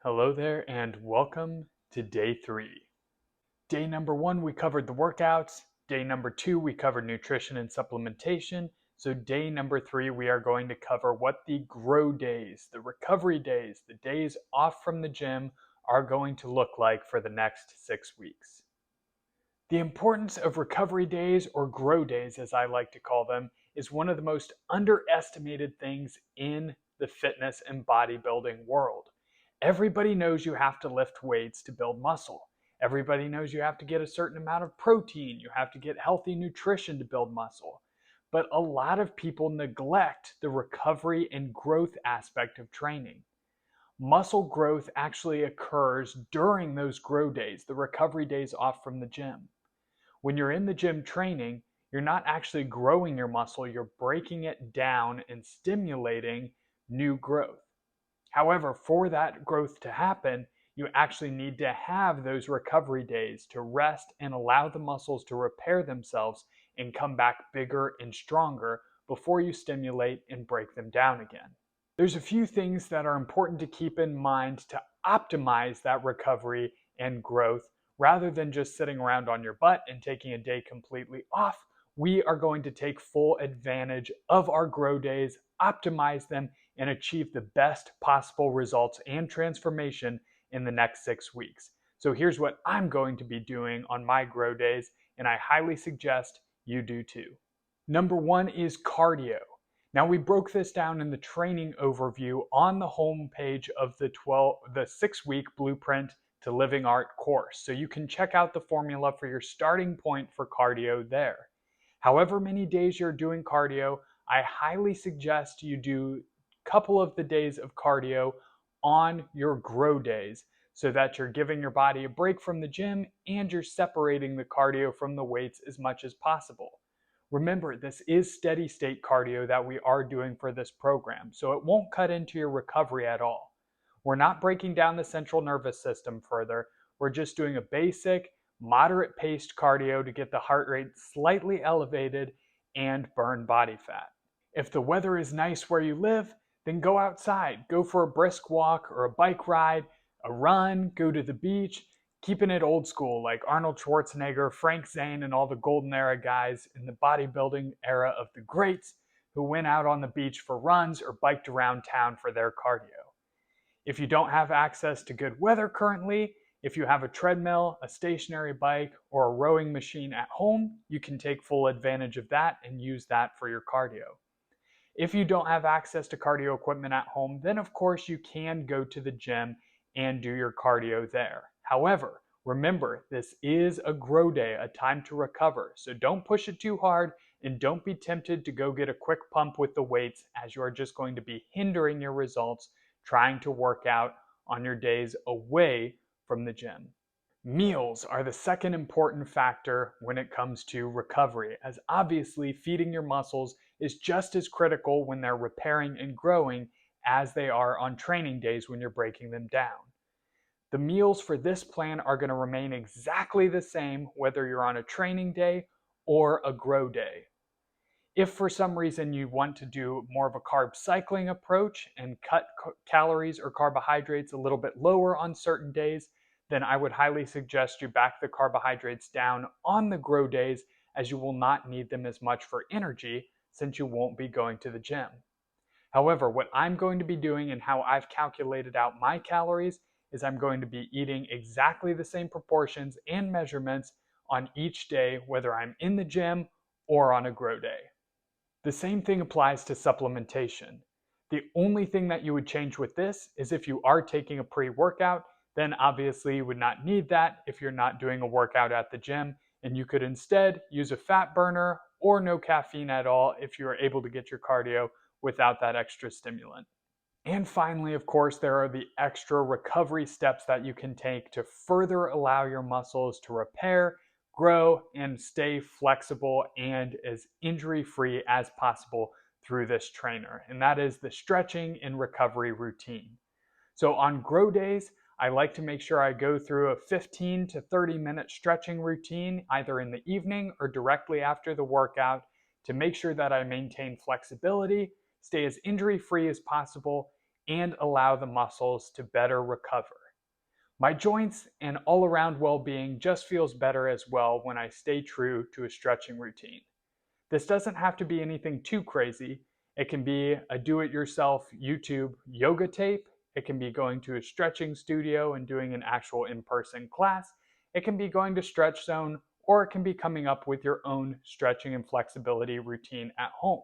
Hello there and welcome to day 3. Day number 1 we covered the workouts. Day number 2 we covered nutrition and supplementation. So day number 3 we are going to cover what the grow days, the recovery days, the days off from the gym are going to look like for the next 6 weeks. The importance of recovery days, or grow days as I like to call them, is one of the most underestimated things in the fitness and bodybuilding world. Everybody knows you have to lift weights to build muscle. Everybody knows you have to get a certain amount of protein, you have to get healthy nutrition to build muscle. But a lot of people neglect the recovery and growth aspect of training. Muscle growth actually occurs during those grow days, the recovery days off from the gym. When you're in the gym training, you're not actually growing your muscle, you're breaking it down and stimulating new growth. However, for that growth to happen, you actually need to have those recovery days to rest and allow the muscles to repair themselves and come back bigger and stronger before you stimulate and break them down again. There's a few things that are important to keep in mind to optimize that recovery and growth. Rather than just sitting around on your butt and taking a day completely off, we are going to take full advantage of our grow days, optimize them, and achieve the best possible results and transformation in the next 6 weeks. So here's what I'm going to be doing on my grow days, and I highly suggest you do too. Number 1 is cardio. Now, we broke this down in the training overview on the home page of the 6-week Blueprint to Living Art course. So you can check out the formula for your starting point for cardio there. However many days you're doing cardio, I highly suggest you do a couple of the days of cardio on your grow days so that you're giving your body a break from the gym and you're separating the cardio from the weights as much as possible. Remember, this is steady state cardio that we are doing for this program, so it won't cut into your recovery at all. We're not breaking down the central nervous system further. We're just doing a basic, moderate paced cardio to get the heart rate slightly elevated and burn body fat. If the weather is nice where you live, then go outside. Go for a brisk walk or a bike ride, a run, go to the beach, keeping it old school like Arnold Schwarzenegger, Frank Zane, and all the golden era guys in the bodybuilding era of the greats who went out on the beach for runs or biked around town for their cardio. If you don't have access to good weather currently, if you have a treadmill, a stationary bike, or a rowing machine at home, you can take full advantage of that and use that for your cardio. If you don't have access to cardio equipment at home, then of course you can go to the gym and do your cardio there. However, remember, this is a grow day, a time to recover. So don't push it too hard and don't be tempted to go get a quick pump with the weights, as you are just going to be hindering your results trying to work out on your days away from the gym. Meals are the second important factor when it comes to recovery, as obviously feeding your muscles is just as critical when they're repairing and growing as they are on training days when you're breaking them down. The meals for this plan are going to remain exactly the same whether you're on a training day or a grow day. If for some reason you want to do more of a carb cycling approach and cut calories or carbohydrates a little bit lower on certain days, then I would highly suggest you back the carbohydrates down on the grow days, as you will not need them as much for energy since you won't be going to the gym. However, what I'm going to be doing and how I've calculated out my calories is I'm going to be eating exactly the same proportions and measurements on each day, whether I'm in the gym or on a grow day. The same thing applies to supplementation. The only thing that you would change with this is if you are taking a pre-workout, then obviously you would not need that if you're not doing a workout at the gym, and you could instead use a fat burner or no caffeine at all if you are able to get your cardio without that extra stimulant. And finally, of course, there are the extra recovery steps that you can take to further allow your muscles to repair, grow, and stay flexible and as injury-free as possible through this trainer. And that is the stretching and recovery routine. So on grow days, I like to make sure I go through a 15 to 30 minute stretching routine either in the evening or directly after the workout to make sure that I maintain flexibility, stay as injury-free as possible, and allow the muscles to better recover. My joints and all-around well-being just feels better as well when I stay true to a stretching routine. This doesn't have to be anything too crazy. It can be a do-it-yourself YouTube yoga tape. It can be going to a stretching studio and doing an actual in-person class. It can be going to Stretch Zone, or it can be coming up with your own stretching and flexibility routine at home.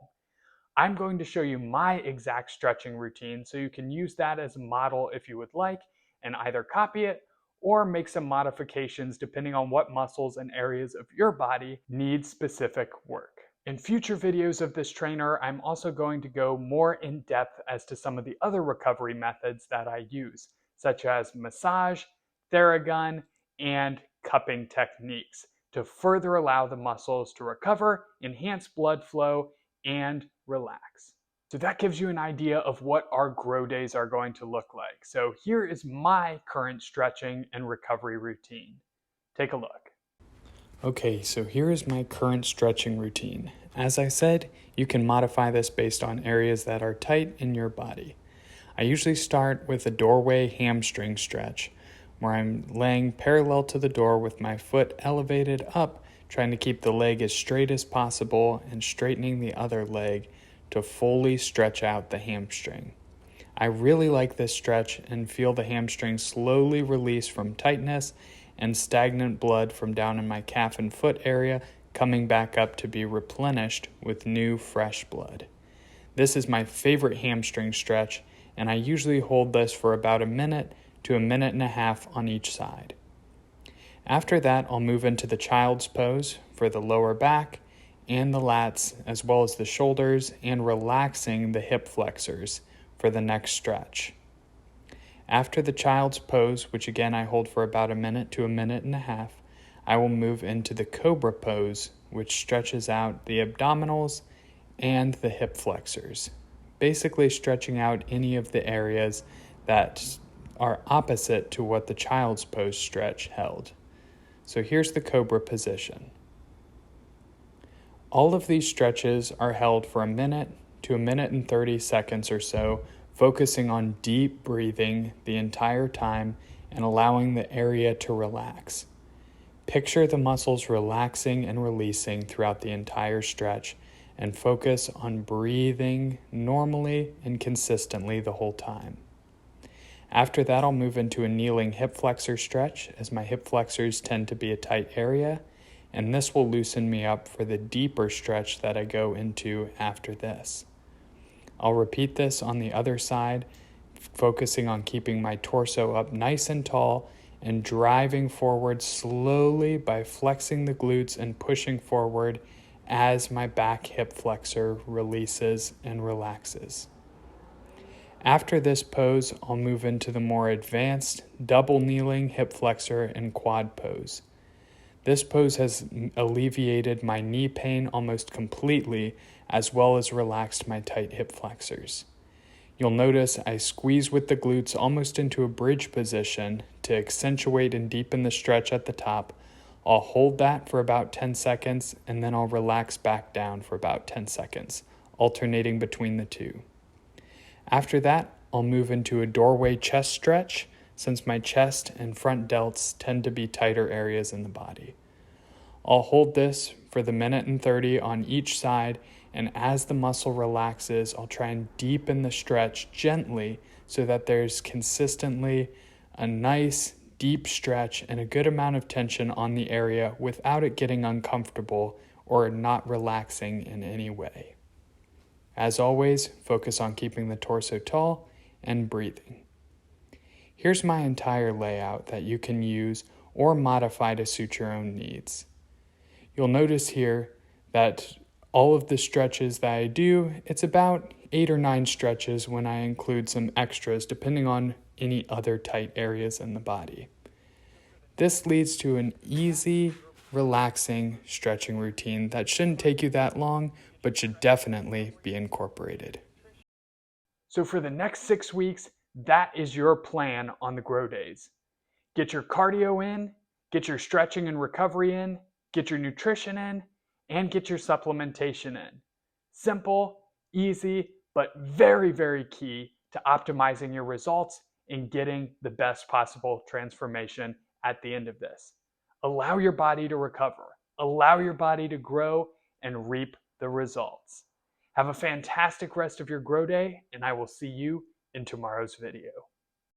I'm going to show you my exact stretching routine so you can use that as a model if you would like, and either copy it or make some modifications depending on what muscles and areas of your body need specific work. In future videos of this trainer, I'm also going to go more in depth as to some of the other recovery methods that I use, such as massage, Theragun, and cupping techniques to further allow the muscles to recover, enhance blood flow, and relax. So that gives you an idea of what our grow days are going to look like. So here is my current stretching and recovery routine. Take a look. Okay, so here is my current stretching routine. As I said, you can modify this based on areas that are tight in your body. I usually start with a doorway hamstring stretch, where I'm laying parallel to the door with my foot elevated up, trying to keep the leg as straight as possible and straightening the other leg to fully stretch out the hamstring. I really like this stretch and feel the hamstring slowly release from tightness and stagnant blood from down in my calf and foot area coming back up to be replenished with new fresh blood. This is my favorite hamstring stretch, and I usually hold this for about a minute to a minute and a half on each side. After that, I'll move into the child's pose for the lower back and the lats, as well as the shoulders, and relaxing the hip flexors for the next stretch. After the child's pose, which again I hold for about a minute to a minute and a half, I will move into the cobra pose, which stretches out the abdominals and the hip flexors, basically stretching out any of the areas that are opposite to what the child's pose stretch held. So here's the cobra position. All of these stretches are held for a minute to a minute and 30 seconds or so, focusing on deep breathing the entire time and allowing the area to relax. Picture the muscles relaxing and releasing throughout the entire stretch, and focus on breathing normally and consistently the whole time. After that, I'll move into a kneeling hip flexor stretch, as my hip flexors tend to be a tight area, and this will loosen me up for the deeper stretch that I go into after this. I'll repeat this on the other side, focusing on keeping my torso up nice and tall and driving forward slowly by flexing the glutes and pushing forward as my back hip flexor releases and relaxes. After this pose, I'll move into the more advanced double kneeling hip flexor and quad pose. This pose has alleviated my knee pain almost completely, as well as relaxed my tight hip flexors. You'll notice I squeeze with the glutes almost into a bridge position to accentuate and deepen the stretch at the top. I'll hold that for about 10 seconds, and then I'll relax back down for about 10 seconds, alternating between the two. After that, I'll move into a doorway chest stretch, since my chest and front delts tend to be tighter areas in the body. I'll hold this for the minute and 30 on each side, and as the muscle relaxes, I'll try and deepen the stretch gently so that there's consistently a nice deep stretch and a good amount of tension on the area without it getting uncomfortable or not relaxing in any way. As always, focus on keeping the torso tall and breathing. Here's my entire layout that you can use or modify to suit your own needs. You'll notice here that all of the stretches that I do, it's about 8 or 9 stretches when I include some extras depending on any other tight areas in the body. This leads to an easy, relaxing stretching routine that shouldn't take you that long, but should definitely be incorporated. So for the next 6 weeks, that is your plan on the grow days. Get your cardio in, get your stretching and recovery in, get your nutrition in, and get your supplementation in. Simple, easy, but very, very key to optimizing your results and getting the best possible transformation at the end of this. Allow your body to recover, allow your body to grow, and reap the results. Have a fantastic rest of your grow day, and I will see you in tomorrow's video.